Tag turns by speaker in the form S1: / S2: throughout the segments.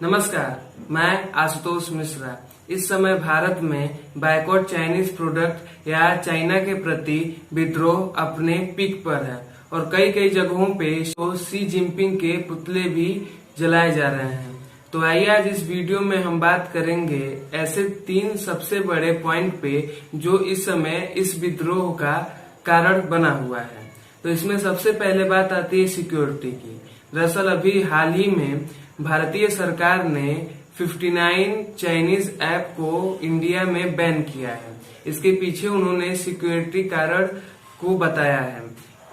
S1: नमस्कार, मैं आशुतोष मिश्रा। इस समय भारत में बायकॉट चाइनीज प्रोडक्ट या चाइना के प्रति विद्रोह अपने पीक पर है और कई कई जगहों पे शी जिनपिंग के पुतले भी जलाए जा रहे हैं। तो आइए आज इस वीडियो में हम बात करेंगे ऐसे 3 सबसे बड़े पॉइंट पे जो इस समय इस विद्रोह का कारण बना हुआ है। तो इसमें सबसे पहले बात आती है सिक्योरिटी की। दरअसल अभी हाल ही में भारतीय सरकार ने 59 चाइनीज ऐप को इंडिया में बैन किया है। इसके पीछे उन्होंने सिक्योरिटी कारण को बताया है।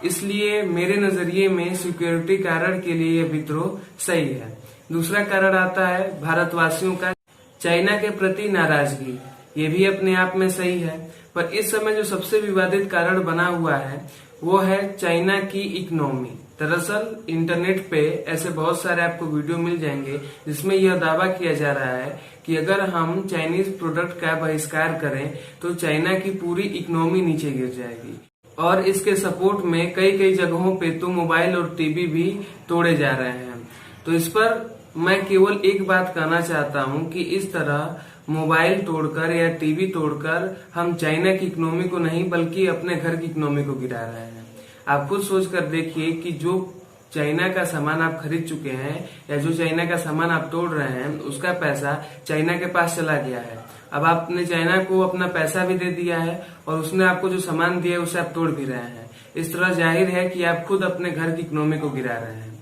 S1: इसलिए मेरे नजरिए में सिक्योरिटी कारण के लिए यह विद्रोह सही है। दूसरा कारण आता है भारतवासियों का चाइना के प्रति नाराजगी। ये भी अपने आप में सही है, पर इस समय जो सबसे विवादित कारण बना हुआ है वो है चाइना की इकोनॉमी। दरअसल इंटरनेट पे ऐसे बहुत सारे आपको वीडियो मिल जाएंगे जिसमें यह दावा किया जा रहा है कि अगर हम चाइनीज प्रोडक्ट का बहिष्कार करें तो चाइना की पूरी इकोनॉमी नीचे गिर जाएगी। और इसके सपोर्ट में कई कई जगहों पे तो मोबाइल और टीवी भी तोड़े जा रहे हैं। तो इस पर मैं केवल एक बात कहना चाहता हूँ कि इस तरह मोबाइल तोड़कर या टीवी तोड़कर हम चाइना की इकोनॉमी को नहीं बल्कि अपने घर की इकोनॉमी को गिरा रहे हैं। आप खुद सोच कर देखिए कि जो चाइना का सामान आप खरीद चुके हैं या जो चाइना का सामान आप तोड़ रहे हैं उसका पैसा चाइना के पास चला गया है। अब आपने चाइना को अपना पैसा भी दे दिया है और उसने आपको जो सामान दिया है उसे आप तोड़ भी रहे हैं। इस तरह जाहिर है कि आप खुद अपने घर की इकोनॉमी को गिरा रहे हैं।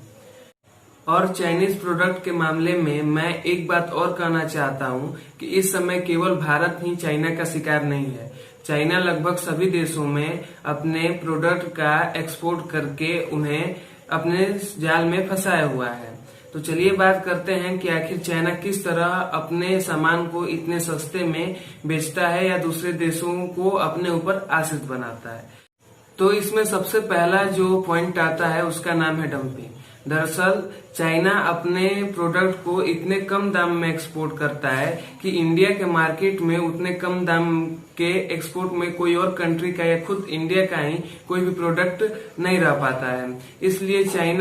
S1: और चाइनीज प्रोडक्ट के मामले में मैं एक बात और कहना चाहता हूँ कि इस समय केवल भारत ही चाइना का शिकार नहीं है। चाइना लगभग सभी देशों में अपने प्रोडक्ट का एक्सपोर्ट करके उन्हें अपने जाल में फंसाया हुआ है। तो चलिए बात करते हैं कि आखिर चाइना किस तरह अपने सामान को इतने सस्ते में बेचता है या दूसरे देशों को अपने ऊपर आश्रित बनाता है। तो इसमें सबसे पहला जो पॉइंट आता है उसका नाम है डंपिंग। दरअसल चाइना अपने प्रोडक्ट को इतने कम दाम में एक्सपोर्ट करता है कि इंडिया के मार्केट में उतने कम दाम के एक्सपोर्ट में कोई और कंट्री का या खुद इंडिया का ही कोई भी प्रोडक्ट नहीं रह पाता है। इसलिए चाइना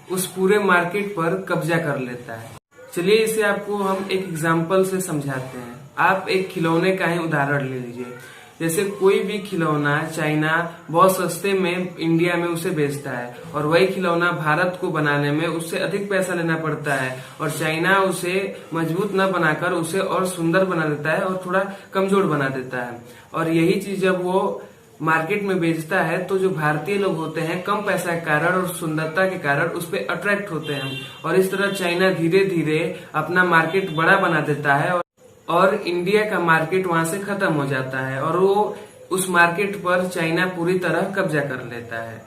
S1: उस पूरे मार्केट पर कब्जा कर लेता है। चलिए इसे आपको हम एक एग्जाम्पल से समझाते हैं। आप एक खिलौने का ही उदाहरण ले लीजिए। जैसे कोई भी खिलौना चाइना बहुत सस्ते में इंडिया में उसे बेचता है और वही खिलौना भारत को बनाने में उससे अधिक पैसा लेना पड़ता है और चाइना उसे मजबूत न बनाकर उसे और सुंदर बना देता है और थोड़ा कमजोर बना देता है। और यही चीज जब वो मार्केट में बेचता है तो जो भारतीय लोग होते हैं कम पैसा के कारण और सुंदरता के कारण उस पर अट्रैक्ट होते हैं और इस तरह चाइना धीरे धीरे अपना मार्केट बड़ा बना देता है और इंडिया का मार्केट वहां से खत्म हो जाता है और वो उस मार्केट पर चाइना पूरी तरह कब्जा कर लेता है।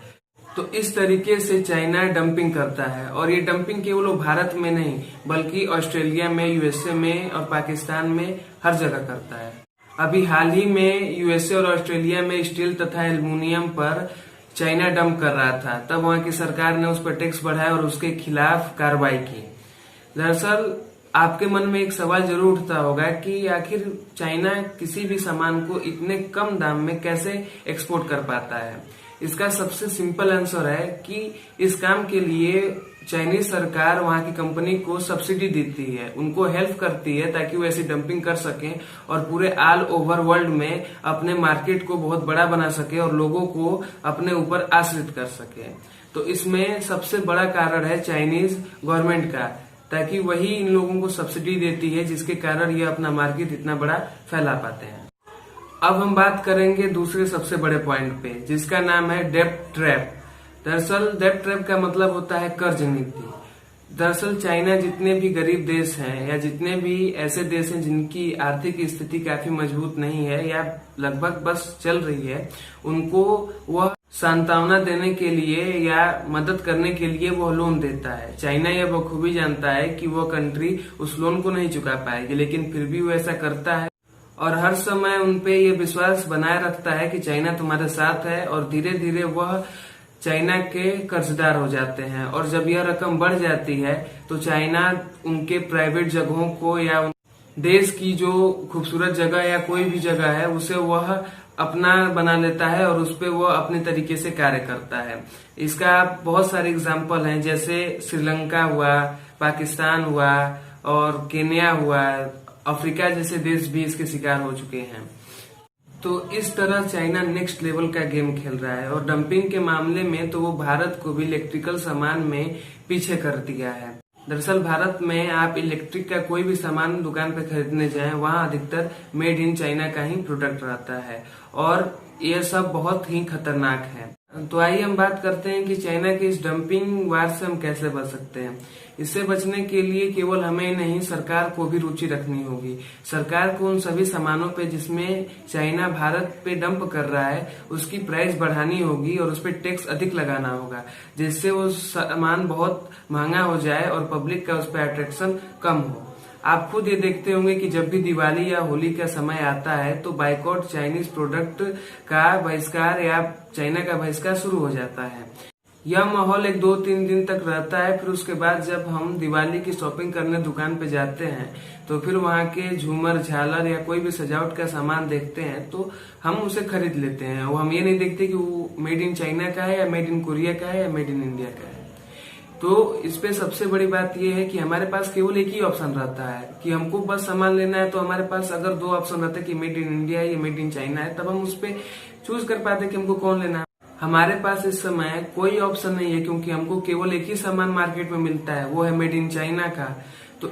S1: तो इस तरीके से चाइना डंपिंग करता है और ये डंपिंग केवल भारत में नहीं बल्कि ऑस्ट्रेलिया में, यूएसए में और पाकिस्तान में हर जगह करता है। अभी हाल ही में यूएसए और ऑस्ट्रेलिया में स्टील तथा एल्युमिनियम पर चाइना डंप कर रहा था, तब वहां की सरकार ने उस पर टैक्स बढ़ाया और उसके खिलाफ कार्रवाई की। दरअसल आपके मन में एक सवाल जरूर उठता होगा कि आखिर चाइना किसी भी सामान को इतने कम दाम में कैसे एक्सपोर्ट कर पाता है। इसका सबसे सिंपल आंसर है कि इस काम के लिए चाइनीज सरकार वहां की कंपनी को सब्सिडी देती है, उनको हेल्प करती है ताकि वो ऐसी डंपिंग कर सकें और पूरे ऑल ओवर वर्ल्ड में अपने मार्केट को बहुत बड़ा बना सके और लोगों को अपने ऊपर आश्रित कर सके। तो इसमें सबसे बड़ा कारण है चाइनीज गवर्नमेंट का, ताकि वही इन लोगों को सब्सिडी देती है जिसके कारण ये अपना मार्केट इतना बड़ा फैला पाते हैं। अब हम बात करेंगे दूसरे सबसे बड़े पॉइंट पे जिसका नाम है डेब्ट ट्रैप। दरअसल डेब्ट ट्रैप का मतलब होता है कर्ज नीति। दरअसल चाइना जितने भी गरीब देश हैं या जितने भी ऐसे देश हैं जिनकी आर्थिक स्थिति काफी मजबूत नहीं है या लगभग बस चल रही है, उनको वह सांत्वना देने के लिए या मदद करने के लिए वह लोन देता है। चाइना यह बखूबी जानता है कि वह कंट्री उस लोन को नहीं चुका पाएगी, लेकिन फिर भी वो ऐसा करता है और हर समय उनपे ये विश्वास बनाए रखता है कि चाइना तुम्हारे साथ है और धीरे धीरे वह चाइना के कर्जदार हो जाते हैं। और जब यह रकम बढ़ जाती है तो चाइना उनके प्राइवेट जगहों को या देश की जो खूबसूरत जगह या कोई भी जगह है उसे वह अपना बना लेता है और उस पर वो अपने तरीके से कार्य करता है। इसका बहुत सारे एग्जाम्पल हैं, जैसे श्रीलंका हुआ, पाकिस्तान हुआ और केन्या हुआ, अफ्रीका जैसे देश भी इसके शिकार हो चुके हैं। तो इस तरह चाइना नेक्स्ट लेवल का गेम खेल रहा है और डंपिंग के मामले में तो वो भारत को भी इलेक्ट्रिकल सामान में पीछे कर दिया है। दरअसल भारत में आप इलेक्ट्रिक का कोई भी सामान दुकान पे खरीदने जाएं, वहां अधिकतर मेड इन चाइना का ही प्रोडक्ट रहता है और ये सब बहुत ही खतरनाक है। तो आइए हम बात करते हैं कि चाइना के इस डंपिंग वार से हम कैसे बच सकते हैं। इससे बचने के लिए केवल हमें नहीं, सरकार को भी रुचि रखनी होगी। सरकार को उन सभी सामानों पे जिसमें चाइना भारत पे डंप कर रहा है उसकी प्राइस बढ़ानी होगी और उस पर टैक्स अधिक लगाना होगा, जिससे वो सामान बहुत महंगा हो जाए और पब्लिक का उस पर अट्रैक्शन कम हो। आप खुद ये देखते होंगे कि जब भी दिवाली या होली का समय आता है तो बाइकआउट चाइनीज प्रोडक्ट का बहिष्कार या चाइना का बहिष्कार शुरू हो जाता है। यह माहौल 1-2-3 दिन तक रहता है। फिर उसके बाद जब हम दिवाली की शॉपिंग करने दुकान पे जाते हैं तो फिर वहाँ के झूमर, झालर या कोई भी सजावट का सामान देखते हैं तो हम उसे खरीद लेते हैं। वो हम ये नहीं देखते कि वो मेड इन चाइना का है या मेड इन कोरिया का है या मेड इन इंडिया का है। तो इस पे सबसे बड़ी बात यह है कि हमारे पास केवल एक ही ऑप्शन रहता है कि हमको बस सामान लेना है। तो हमारे पास अगर 2 ऑप्शन रहते हैं कि मेड इन इंडिया है या मेड इन चाइना है, तब हम उस पे चूज कर पाते कि हमको कौन लेना है। हमारे पास इस समय कोई ऑप्शन नहीं है क्योंकि हमको केवल एक ही सामान मार्केट में मिलता है, वो है मेड इन चाइना का। तो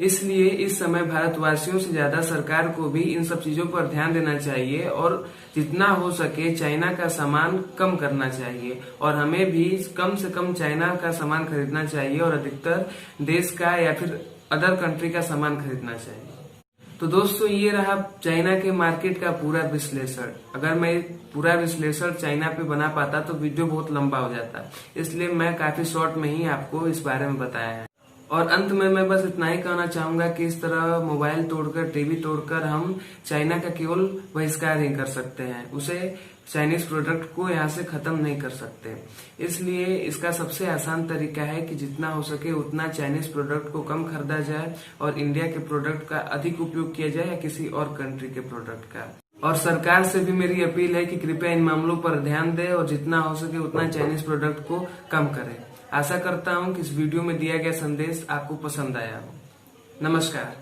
S1: इसलिए इस समय भारतवासियों से ज्यादा सरकार को भी इन सब चीजों पर ध्यान देना चाहिए और जितना हो सके चाइना का सामान कम करना चाहिए और हमें भी कम से कम चाइना का सामान खरीदना चाहिए और अधिकतर देश का या फिर अदर कंट्री का सामान खरीदना चाहिए। तो दोस्तों, ये रहा चाइना के मार्केट का पूरा विश्लेषण। अगर मैं पूरा विश्लेषण चाइना पे बना पाता तो वीडियो बहुत लंबा हो जाता, इसलिए मैं काफी शॉर्ट में ही आपको इस बारे में बताया है। और अंत में मैं बस इतना ही कहना चाहूंगा कि इस तरह मोबाइल तोड़कर, टीवी तोड़कर हम चाइना का केवल बहिष्कार ही कर सकते हैं, उसे चाइनीज प्रोडक्ट को यहाँ से खत्म नहीं कर सकते। इसलिए इसका सबसे आसान तरीका है कि जितना हो सके उतना चाइनीज प्रोडक्ट को कम खरीदा जाए और इंडिया के प्रोडक्ट का अधिक उपयोग किया जाए या किसी और कंट्री के प्रोडक्ट का। और सरकार से भी मेरी अपील है कि कृपया इन मामलों पर ध्यान दें और जितना हो सके उतना चाइनीज प्रोडक्ट को कम करें। आशा करता हूँ कि इस वीडियो में दिया गया संदेश आपको पसंद आया हो। नमस्कार।